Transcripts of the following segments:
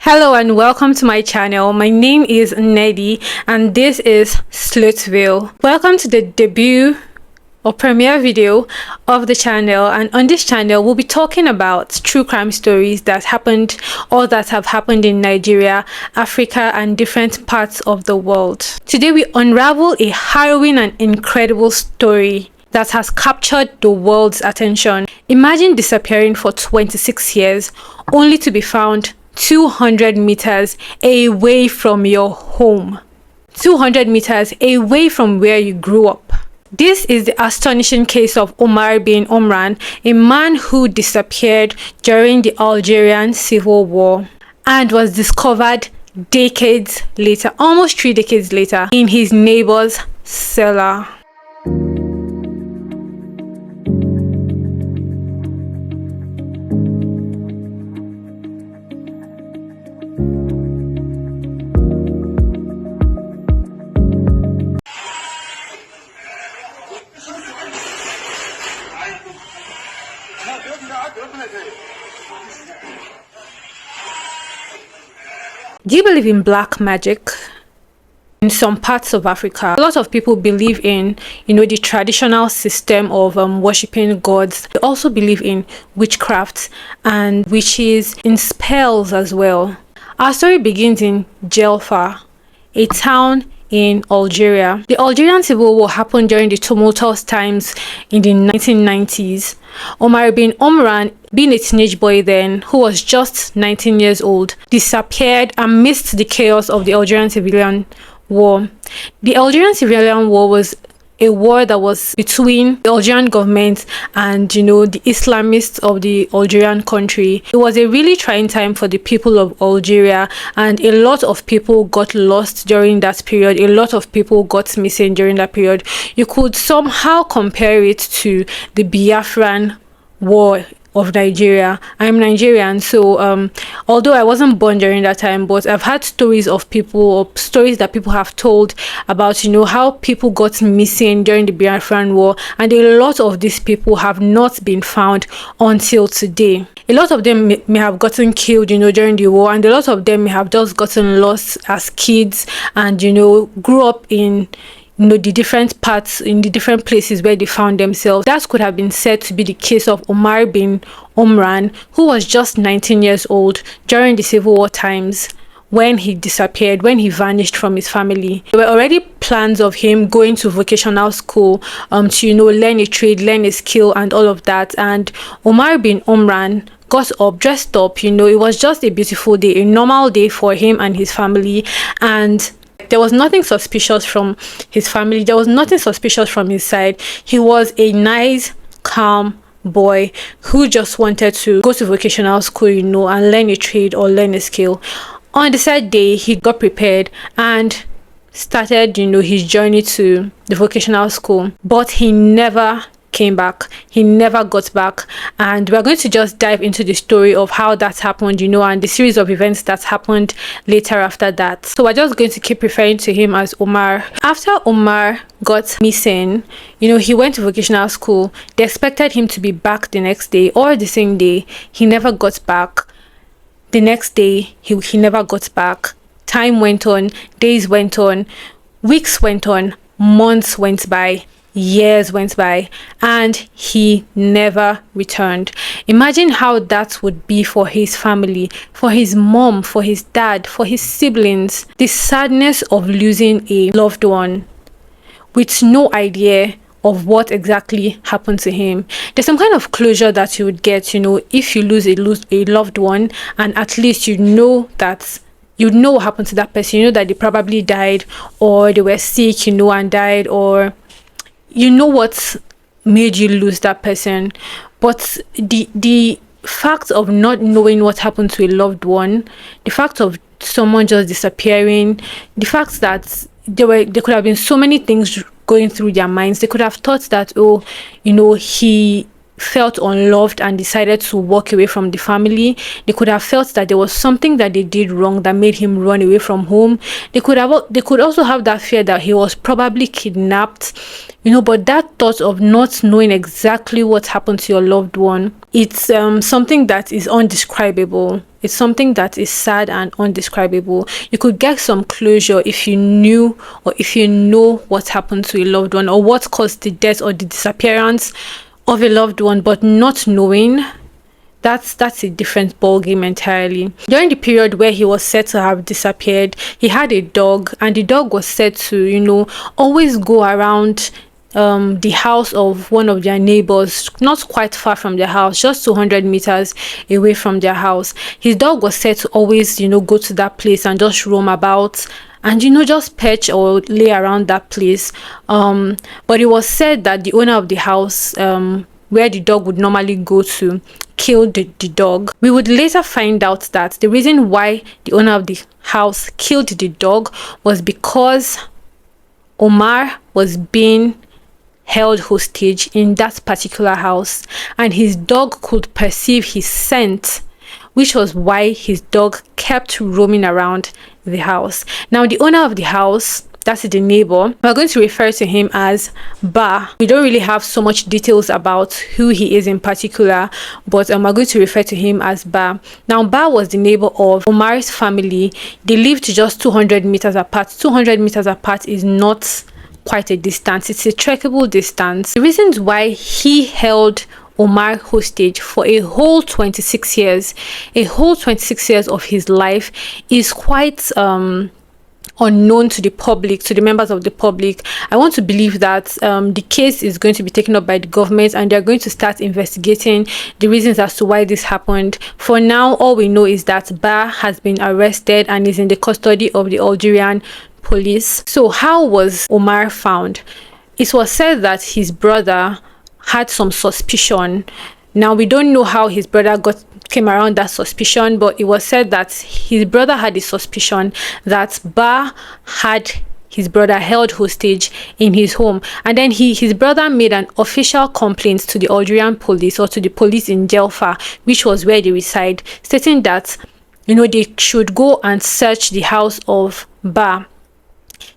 Hello and welcome to my channel. My name is Neddy and this is Slothville. Welcome to the debut or premiere video of the channel, and on this channel we'll be talking about true crime stories that happened or that have happened in Nigeria, Africa and different parts of the world. Today we unravel a harrowing and incredible story that has captured the world's attention. Imagine disappearing for 26 years only to be found 200 meters away from your home, 200 meters away from where you grew up. This is the astonishing case of Omar bin Omran, a man who disappeared during the Algerian Civil War and was discovered decades later, almost 3 decades later, in his neighbor's cellar. Do you believe in black magic? In some parts of Africa, a lot of people believe in, the traditional system of worshipping gods. They also believe in witchcraft and witches, in spells as well. Our story begins in Djelfa, a town in Algeria. The Algerian Civil War happened during the tumultuous times in the 1990s. Omar bin Omran, being a teenage boy then, who was just 19 years old, disappeared amidst the chaos of the Algerian Civilian War. The Algerian Civilian War was a war that was between the Algerian government and the Islamists of the Algerian country. It was a really trying time for the people of Algeria, and a lot of people got lost during that period. A lot of people got missing during that period. You could somehow compare it to the Biafran War of Nigeria. I'm Nigerian, so although I wasn't born during that time, but I've heard stories of people, or stories that people have told about how people got missing during the Biafran War, and a lot of these people have not been found until today. A lot of them may have gotten killed during the war, and a lot of them may have just gotten lost as kids and grew up in the different parts, in the different places where they found themselves. That could have been said to be the case of Omar bin Omran, who was just 19 years old during the Civil War times when he disappeared, when he vanished from his family. There were already plans of him going to vocational school to learn a trade, learn a skill and all of that. And Omar bin Omran got up, dressed up, it was just a beautiful day, a normal day for him and his family, and there was nothing suspicious from his family. There was nothing suspicious from his side. He was a nice, calm boy who just wanted to go to vocational school, and learn a trade or learn a skill. On the third day, he got prepared and started, his journey to the vocational school. But he never came back. He never got back, and we're going to just dive into the story of how that happened, and the series of events that happened later after that. So we're just going to keep referring to him as Omar. After Omar got missing, he went to vocational school. They expected him to be back the next day or the same day. He never got back. The next day, he never got back. Time went on, days went on, weeks went on, months went by, years went by, and he never returned. Imagine how that would be for his family, for his mom, for his dad, for his siblings. The sadness of losing a loved one with no idea of what exactly happened to him. There's some kind of closure that you would get, if you lose a loved one, and at least that what happened to that person. That they probably died, or they were sick, and died, or what made you lose that person. But the fact of not knowing what happened to a loved one, the fact of someone just disappearing, the fact that there could have been so many things going through their minds. They could have thought that he felt unloved and decided to walk away from the family. They could have felt that there was something that they did wrong that made him run away from home. They could also have that fear that he was probably kidnapped, but that thought of not knowing exactly what happened to your loved one, it's something that is undescribable. It's something that is sad and undescribable. You could get some closure if you knew, or if you know what happened to a loved one, or what caused the death or the disappearance of a loved one, but not knowing, that's a different ball game entirely. During the period where he was said to have disappeared, he had a dog, and the dog was said to, always go around the house of one of their neighbors, not quite far from their house, just 200 meters away from their house. His dog was said to always, go to that place and just roam about and just perch or lay around that place. But it was said that the owner of the house, where the dog would normally go to, killed the dog. We would later find out that the reason why the owner of the house killed the dog was because Omar was being held hostage in that particular house, and his dog could perceive his scent, which was why his dog kept roaming around the house. Now, the owner of the house, that's the neighbor, we're going to refer to him as Ba. We don't really have so much details about who he is in particular, but we're going to refer to him as Ba. Now, Ba was the neighbor of Omar's family. They lived just 200 meters apart. 200 meters apart is not quite a distance. It's a trekkable distance. The reasons why he held Omar hostage for a whole 26 years, of his life, is quite unknown to the public, to the members of the public. I want to believe that the case is going to be taken up by the government, and they're going to start investigating the reasons as to why this happened. For now, all we know is that Ba has been arrested and is in the custody of the Algerian police. So how was Omar found? It was said that his brother had some suspicion. Now, we don't know how his brother came around that suspicion, but it was said that his brother had a suspicion that Ba had his brother held hostage in his home, and then his brother made an official complaint to the Algerian police, or to the police in Djelfa, which was where they reside, stating that they should go and search the house of Ba.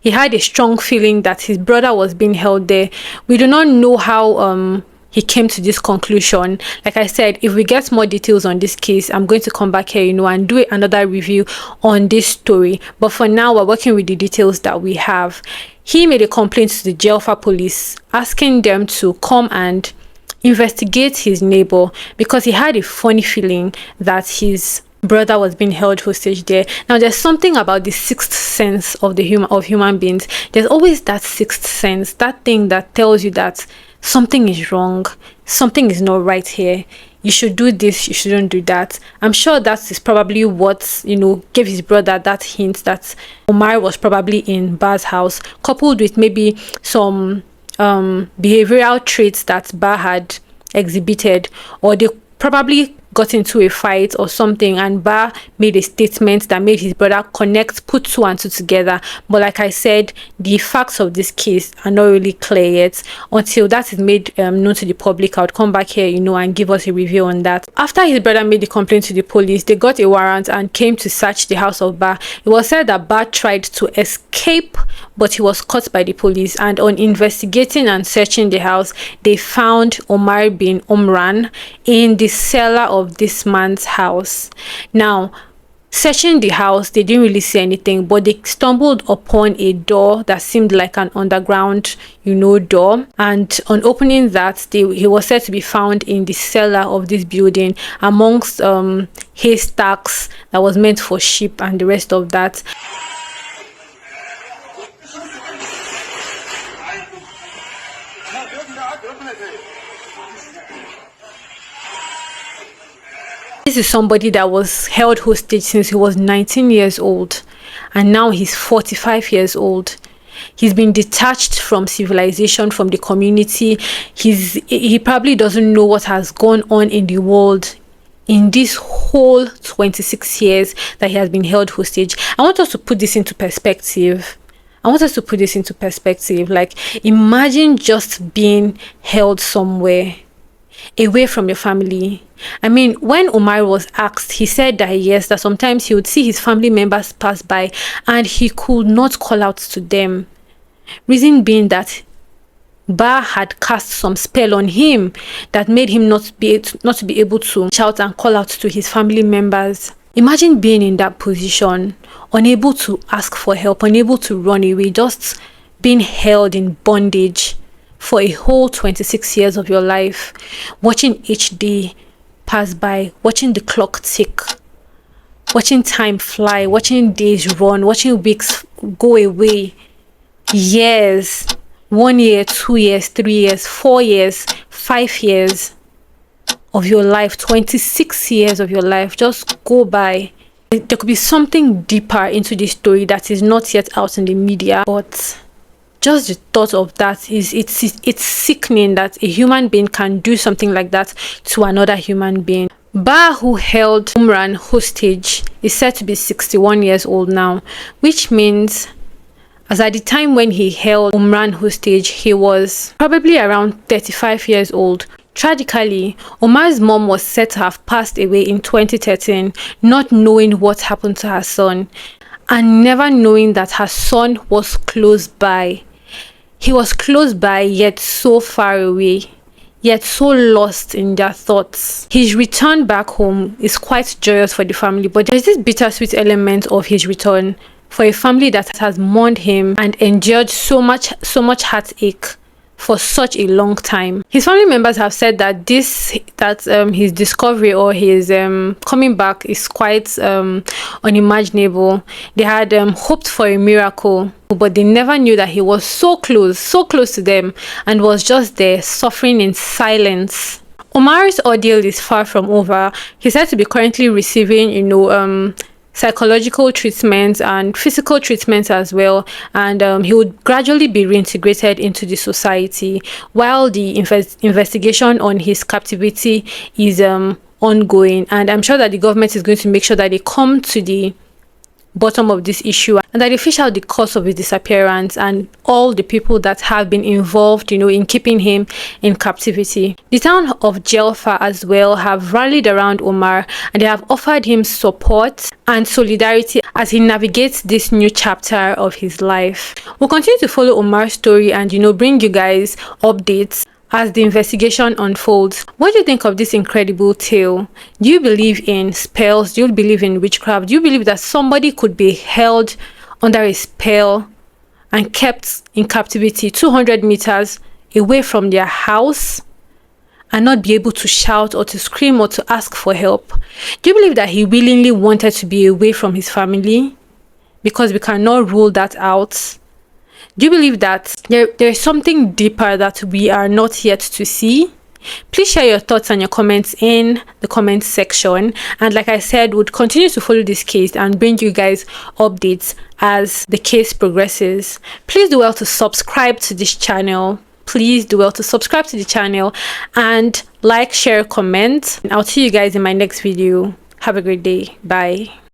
He had a strong feeling that his brother was being held there. We do not know how he came to this conclusion. Like I said, if we get more details on this case, I'm going to come back here, and do another review on this story. But for now, we're working with the details that we have. He made a complaint to the Djelfa police, asking them to come and investigate his neighbor, because he had a funny feeling that his brother was being held hostage there. Now, there's something about the sixth sense of human beings. There's always that sixth sense, that thing that tells you that something is wrong, something is not right here. You should do this, you shouldn't do that. I'm sure that is probably what gave his brother that hint that Omar was probably in Ba's house, coupled with maybe some behavioral traits that Ba had exhibited, or they probably got into a fight or something, and Ba made a statement that made his brother put two and two together. But like I said, the facts of this case are not really clear yet. Until that is made known to the public, I would come back here, and give us a review on that. After his brother made the complaint to the police, they got a warrant and came to search the house of Ba. It was said that Ba tried to escape, but he was caught by the police, and on investigating and searching the house, they found Omar bin Omran in the cellar of this man's house. Now, searching the house, they didn't really see anything, but they stumbled upon a door that seemed like an underground door, and on opening that, he was said to be found in the cellar of this building amongst haystacks that was meant for sheep and the rest of that. This is somebody that was held hostage since he was 19 years old, and now he's 45 years old. He's been detached from civilization, from the community. He probably doesn't know what has gone on in the world in this whole 26 years that he has been held hostage. I want us to put this into perspective. Like, imagine just being held somewhere away from your family. I mean, when Omar was asked, he said that yes, that sometimes he would see his family members pass by and he could not call out to them. Reason being that Ba had cast some spell on him that made him not to be able to shout and call out to his family members. Imagine being in that position, unable to ask for help, unable to run away, just being held in bondage for a whole 26 years of your life, watching each day pass by, watching the clock tick, watching time fly, watching days run, watching weeks go away, years, 1 year, 2 years, 3 years, 4 years, 5 years of your life, 26 years of your life just go by. There could be something deeper into this story that is not yet out in the media, but just the thought of that it's sickening that a human being can do something like that to another human being. Ba, who held Omran hostage, is said to be 61 years old now, which means as at the time when he held Omran hostage, he was probably around 35 years old. Tragically, Omar's mom was said to have passed away in 2013, not knowing what happened to her son, and never knowing that her son was close by. He was close by, yet so far away, yet so lost in their thoughts. His return back home is quite joyous for the family, but there's this bittersweet element of his return for a family that has mourned him and endured so much heartache for such a long time. His family members have said that his discovery or his coming back is quite unimaginable. They had hoped for a miracle, but they never knew that he was so close to them and was just there suffering in silence. Omar's ordeal is far from over. He's said to be currently receiving, psychological treatments and physical treatments as well, and he would gradually be reintegrated into the society while the investigation on his captivity is ongoing. And I'm sure that the government is going to make sure that they come to the bottom of this issue and that they fish out the cause of his disappearance and all the people that have been involved in keeping him in captivity. The town of Djelfa as well have rallied around Omar, and they have offered him support and solidarity as he navigates this new chapter of his life. We'll continue to follow Omar's story and bring you guys updates as the investigation unfolds. What do you think of this incredible tale? Do you believe in spells? Do you believe in witchcraft? Do you believe that somebody could be held under a spell and kept in captivity 200 meters away from their house and not be able to shout or to scream or to ask for help? Do you believe that he willingly wanted to be away from his family? Because we cannot rule that out. Do you believe that there's something deeper that we are not yet to see? Please share your thoughts and your comments in the comment section. And like I said, we'll continue to follow this case and bring you guys updates as the case progresses. Please do well to subscribe to this channel. Please do well to subscribe to the channel and like, share, comment. I'll see you guys in my next video. Have a great day. Bye.